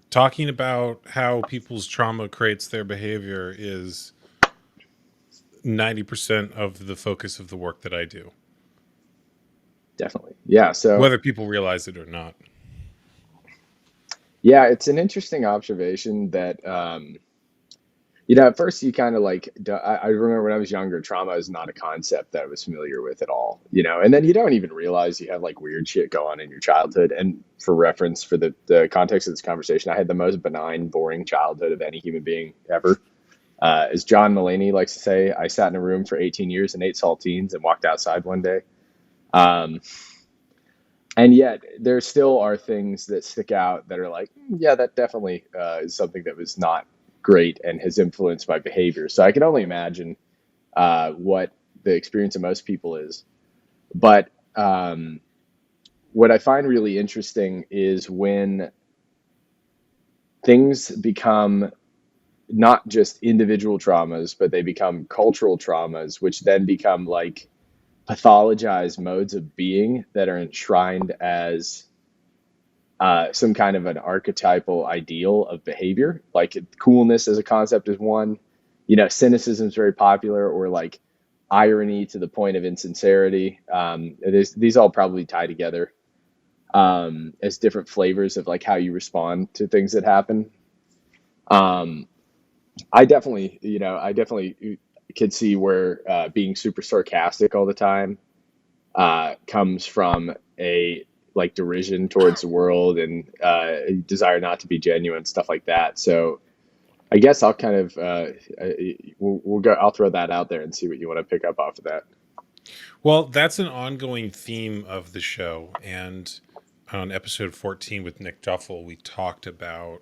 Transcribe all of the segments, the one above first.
talking about how people's trauma creates their behavior is 90% of the focus of the work that I do, Definitely. Yeah. So, whether people realize it or not. yeah, it's an interesting observation that, at first you kind of like, I remember when I was younger, trauma is not a concept that I was familiar with at all, and then you don't even realize you have like weird shit go on in your childhood. And for reference, for the context of this conversation, I had the most benign, boring childhood of any human being ever. As John Mulaney likes to say, I sat in a room for 18 years and ate saltines and walked outside one day. Um, and yet there still are things that stick out that are like, yeah, that definitely is something that was not great and has influenced my behavior. So I can only imagine what the experience of most people is. But what I find really interesting is when things become not just individual traumas, but they become cultural traumas, which then become like pathologized modes of being that are enshrined as some kind of an archetypal ideal of behavior. Like coolness as a concept is one. Cynicism is very popular, or like irony to the point of insincerity. These all probably tie together as different flavors of like how you respond to things that happen. Um, I definitely could see where being super sarcastic all the time comes from a like derision towards the world and a desire not to be genuine, stuff like that. So I guess I'll kind of we'll go. I'll throw that out there and see what you want to pick up off of that. Well, that's an ongoing theme of the show. And on episode 14 with Nick Duffel, we talked about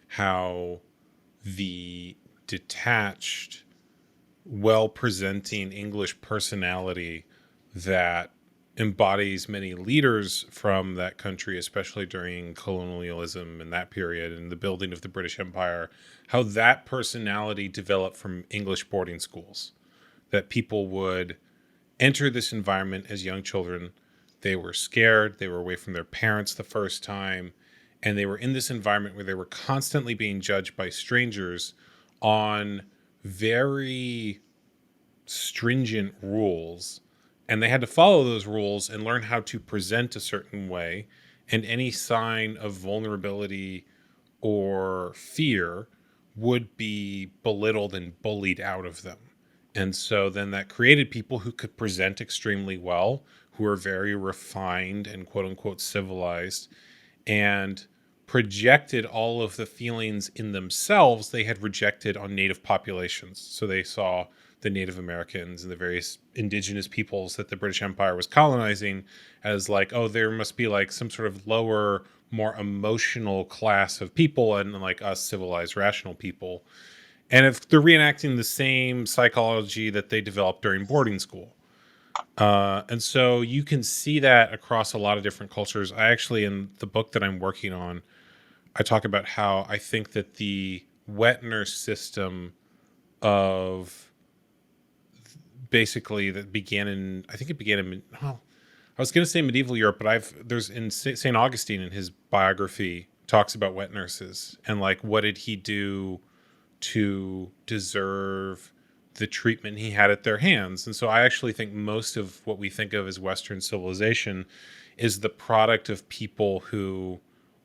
how the detached, well presenting English personality that embodies many leaders from that country, especially during colonialism and that period and the building of the British Empire, how that personality developed from English boarding schools. That people would enter this environment as young children. They were scared, they were away from their parents the first time, and they were in this environment where they were constantly being judged by strangers on very stringent rules, and they had to follow those rules and learn how to present a certain way, and any sign of vulnerability or fear would be belittled and bullied out of them. And so then that created people who could present extremely well, who are very refined and quote unquote civilized, and projected all of the feelings in themselves they had rejected on native populations. So they saw the Native Americans and the various indigenous peoples that the British Empire was colonizing as like, oh, there must be like some sort of lower, more emotional class of people and like us civilized, rational people. And if they're reenacting the same psychology that they developed during boarding school. And so you can see that across a lot of different cultures. I actually, in the book that I'm working on, I talk about how I think that the wet nurse system of basically that began in, I think it began in, well, I was going to say medieval Europe, but there's in St. Augustine in his biography talks about wet nurses and like what did he do to deserve the treatment he had at their hands. And so I actually think most of what we think of as Western civilization is the product of people who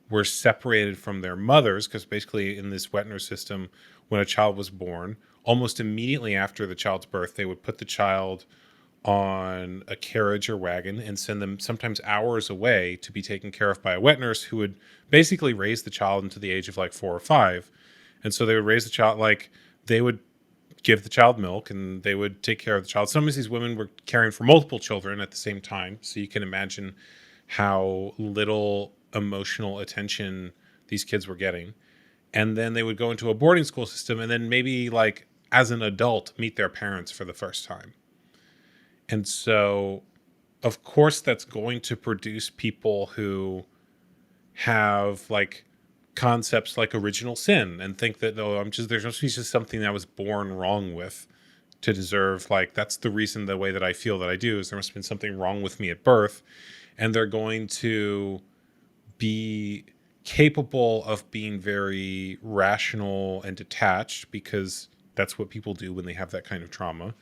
were separated from their mothers, because basically in this wet nurse system, when a child was born, almost immediately after the child's birth, they would put the child on a carriage or wagon and send them sometimes hours away to be taken care of by a wet nurse who would basically raise the child into the age of like 4 or 5. And so they would raise the child, like they would give the child milk and they would take care of the child. Some of these women were caring for multiple children at the same time. So you can imagine how little emotional attention these kids were getting. And then they would go into a boarding school system and then maybe like as an adult meet their parents for the first time. And so of course that's going to produce people who have like concepts like original sin and think that oh I'm just there's just something that I was born wrong with to deserve like that's the reason the way that I feel that I do is there must have been something wrong with me at birth, and they're going to be capable of being very rational and detached, because that's what people do when they have that kind of trauma.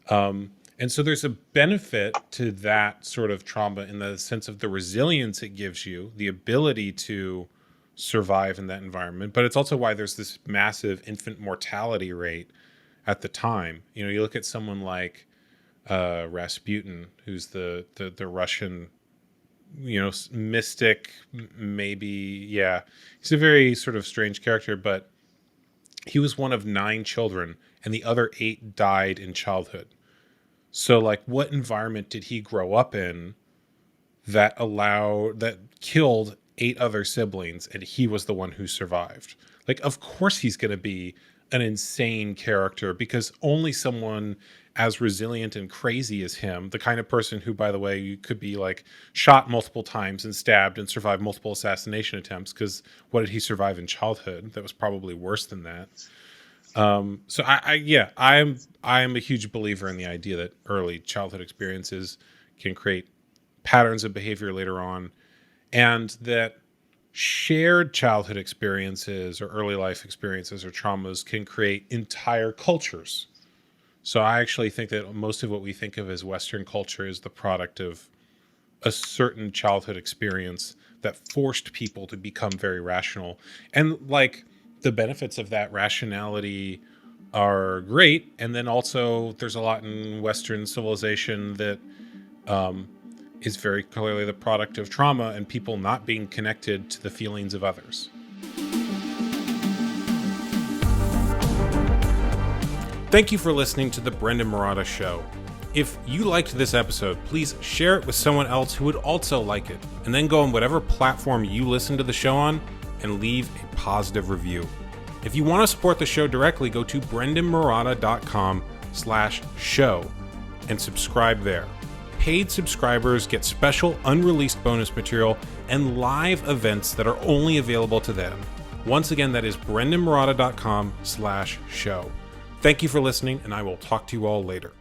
And so there's a benefit to that sort of trauma in the sense of the resilience it gives you, the ability to survive in that environment. But it's also why there's this massive infant mortality rate at the time. You know, you look at someone like Rasputin, who's the Russian, you know, mystic, maybe. Yeah, he's a very sort of strange character, but he was one of 9 children, and the other 8 died in childhood. So, like, what environment did he grow up in that killed 8 other siblings, and he was the one who survived? Like, of course he's going to be an insane character, because only someone as resilient and crazy as him, the kind of person who, by the way, you could be like shot multiple times and stabbed and survive multiple assassination attempts, because what did he survive in childhood that was probably worse than that? So yeah, I'm a huge believer in the idea that early childhood experiences can create patterns of behavior later on, and that shared childhood experiences or early life experiences or traumas can create entire cultures. So I actually think that most of what we think of as Western culture is the product of a certain childhood experience that forced people to become very rational. And like, the benefits of that rationality are great. And then also there's a lot in Western civilization that is very clearly the product of trauma and people not being connected to the feelings of others. Thank you for listening to the Brendon Marotta Show. If you liked this episode, please share it with someone else who would also like it, and then go on whatever platform you listen to the show on and leave a positive review. If you want to support the show directly, go to brendonmarotta.com/show and subscribe there. Paid subscribers get special unreleased bonus material and live events that are only available to them. Once again, that is brendonmarotta.com/show. Thank you for listening, and I will talk to you all later.